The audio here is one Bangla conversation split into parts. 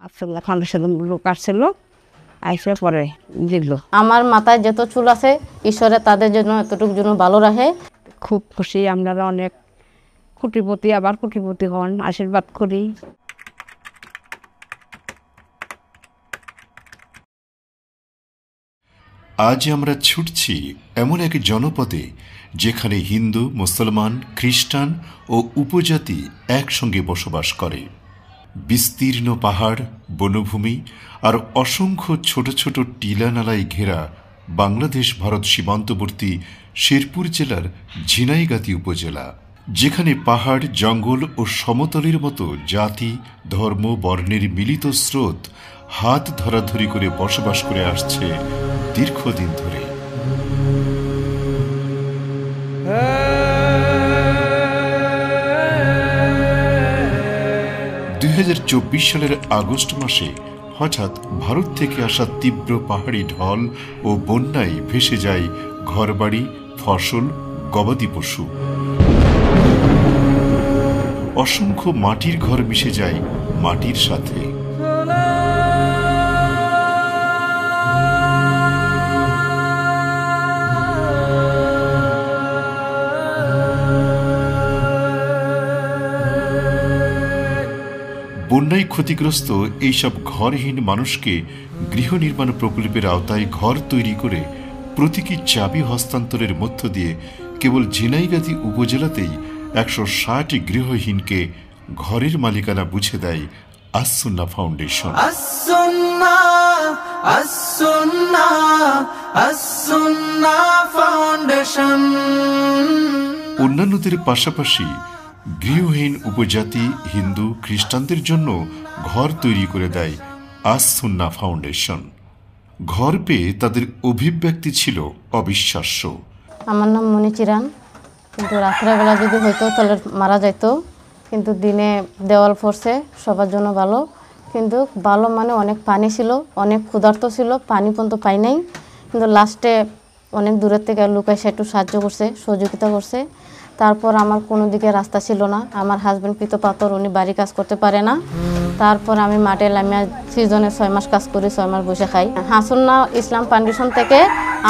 আসলে ফাউন্ডেশন লোক আসছিল, আইসে পরে দেখলো। আমার মাথায় যত চুল আছে ঈশ্বরে তাদের জন্য এতটুকু জন্য ভালো রাখে। খুব খুশি, আপনারা অনেক কোটিপতি, আবার কোটিপতি হন, আশীর্বাদ করি। আজ আমরা ছুটছি এমন এক জনপদে যেখানে হিন্দু, মুসলমান, খ্রিস্টান ও উপজাতি একসঙ্গে বসবাস করে। বিস্তীর্ণ পাহাড়, বনভূমি আর অসংখ্য ছোট ছোট টিলা নালায় ঘেরা বাংলাদেশ ভারত সীমান্তবর্তী শেরপুর জেলার ঝিনাইগাতি উপজেলা, যেখানে পাহাড়, জঙ্গল ও সমতলের মতো জাতি, ধর্ম, বর্ণের মিলিত স্রোত হাত ধরাধরি করে বসবাস করে আসছে দীর্ঘদিন ধরে। সালের আগস্ট মাসে হঠাৎ ভারত থেকে আসা তীব্র পাহাড়ি ঢল ও বন্যায় ভেসে যায় ঘরবাড়ি, ফসল, গবাদি পশু। অসংখ্য মাটির ঘর মিশে যায় মাটির সাথে। বন্যায় ক্ষতিগ্রস্ত এইসব ঘরহীন মানুষকে গৃহ নির্মাণ প্রকল্পের আওতায় ঘর তৈরি করে প্রতীকী চাবি হস্তান্তরের মধ্য দিয়ে কেবল ঝিনাইগাতি উপজেলাতেই 160 গৃহহীনকে ঘরের মালিকানা বুঝে দেয় আস-সুন্নাহ ফাউন্ডেশন। অন্যান্যদের পাশাপাশি গৃহহীন উপজাতি, হিন্দু, খ্রিস্টানদের জন্য ঘর তৈরি করে দেয় আস-সুন্নাহ ফাউন্ডেশন। ঘর পেয়ে তাদের অভিব্যক্তি ছিল অবিশ্বাস্য। আমার নাম মনি চিরান, কিন্তু রাত্রেবেলা যদি হইতো তাহলে মারা যাইত, কিন্তু দিনে দেওয়াল পড়ছে, সবার জন্য ভালো। কিন্তু ভালো মানে অনেক পানি ছিল, অনেক ক্ষুধার্ত ছিল, পানি পর্যন্ত পাই নাই। কিন্তু লাস্টে অনেক দূরের থেকে লোক এসে একটু সাহায্য করছে, সহযোগিতা করছে। তারপর আমার কোনো দিকে রাস্তা ছিল না, আমার হাজব্যান্ড পিত পাথর, উনি বাড়ি কাজ করতে পারে না। তারপর আমি মাঠে লামিয়া সিজনে 6 মাস কাজ করি, 6 মাস বসে খাই। আস-সুন্নাহ ইসলাম ফাউন্ডেশন থেকে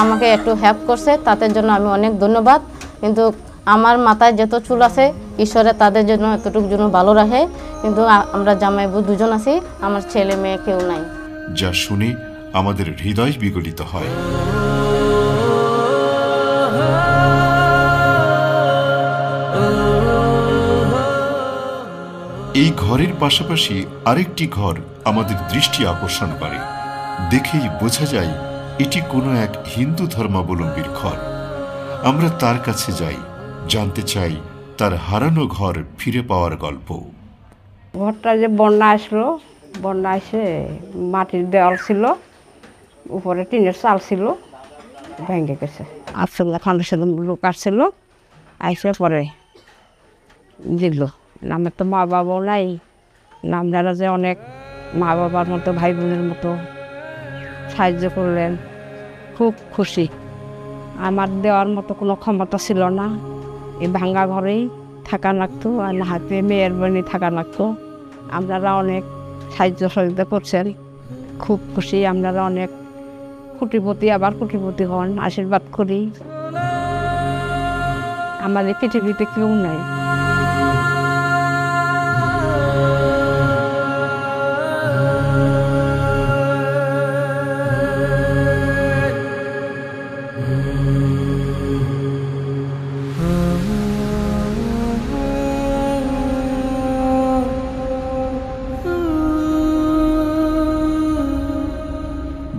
আমাকে একটু হেল্প করছে, তাদের জন্য আমি অনেক ধন্যবাদ। কিন্তু আমার মাথায় যত চুল আছে ঈশ্বরে তাদের জন্য এতটুকু জন্য ভালো রাখে। কিন্তু আমরা জামাই বউ দুজন আছি, আমার ছেলে মেয়ে কেউ নাই। যা শুনে আমাদের হৃদয় বিগলিত হয়। এই ঘরের পাশাপাশি আরেকটি ঘর আমাদের দৃষ্টি আকর্ষণ করে। দেখেই বোঝা যায় এটি কোনো এক হিন্দু ধর্মাবলম্বীর ঘর। আমরা তার কাছে যাই, জানতে চাই তার হারানো ঘর ফিরে পাওয়ার গল্প। ঘরটা যে বন্যা আসলো, বন্যা এসে মাটির দেওয়াল ছিল, উপরে টিনের চাল ছিল, ভেঙে গেছে। আসলে ফাউন্ডেশন লোক আসছিল, আইসে পরে দেখলো। আমার তো মা বাবাও নাই, আপনারা যে অনেক মা বাবার মতো, ভাই বোনের মতো সাহায্য করলেন, খুব খুশি। আমার দেওয়ার মতো কোনো ক্ষমতা ছিল না, এই ভাঙ্গা ঘরেই থাকা লাগতো, আর না হাতে মেয়ের বোনই থাকা লাগতো। আপনারা অনেক সাহায্য সহযোগিতা করছেন, খুব খুশি। আপনারা অনেক কোটিপতি, আবার কোটিপতি হন, আশীর্বাদ করি। আমাদের পৃথিবীতে কেউ নাই।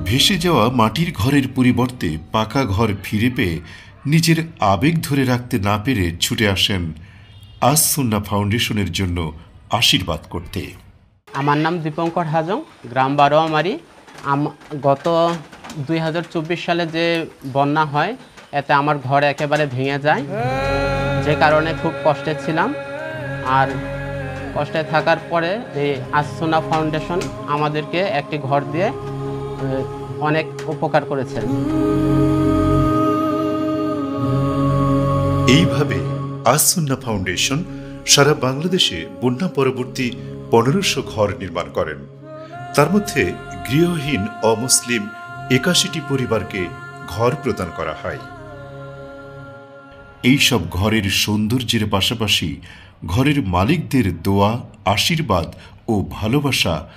ভেসে যাওয়া মাটির ঘরের পরিবর্তে পাকা ঘর ফিরে পেয়ে নিজের আবেগ ধরে রাখতে না পেরে ছুটে আসেন আস-সুন্নাহ ফাউন্ডেশনের জন্য আশীর্বাদ করতে। আমার নাম দীপঙ্কর হাজং, গ্রাম বারোয়ামারি। গত 2024 সালে যে বন্যা হয়, এতে আমার ঘর একেবারে ভেঙে যায়, যে কারণে খুব কষ্টে ছিলাম। আর কষ্টে থাকার পরে এই আস-সুন্নাহ ফাউন্ডেশন আমাদেরকে একটি ঘর দিয়ে অনেক উপকার করেছেন। এইভাবে আস-সুন্নাহ ফাউন্ডেশন সারা বাংলাদেশে বন্যা পরবর্তী 1500 ঘর নির্মাণ করেন। তার মধ্যে গৃহহীন অমুসলিম ৮১টি পরিবারকে ঘর প্রদান করা হয়। এইসব ঘরের সৌন্দর্যের পাশাপাশি ঘরের মালিকদের দোয়া, আশীর্বাদ ও ভালোবাসা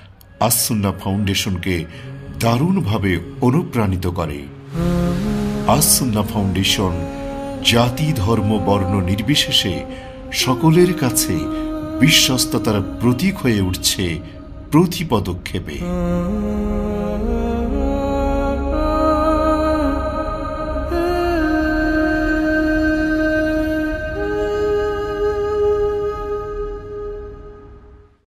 আস-সুন্নাহ ফাউন্ডেশনকে দারুণভাবে অনুপ্রাণিত করে। আস-সুন্নাহ ফাউন্ডেশন জাতি, ধর্ম, বর্ণ নির্বিশেষে সকলের কাছে বিশ্বস্ততার প্রতীক হয়ে উঠছে প্রতি পদক্ষেপে।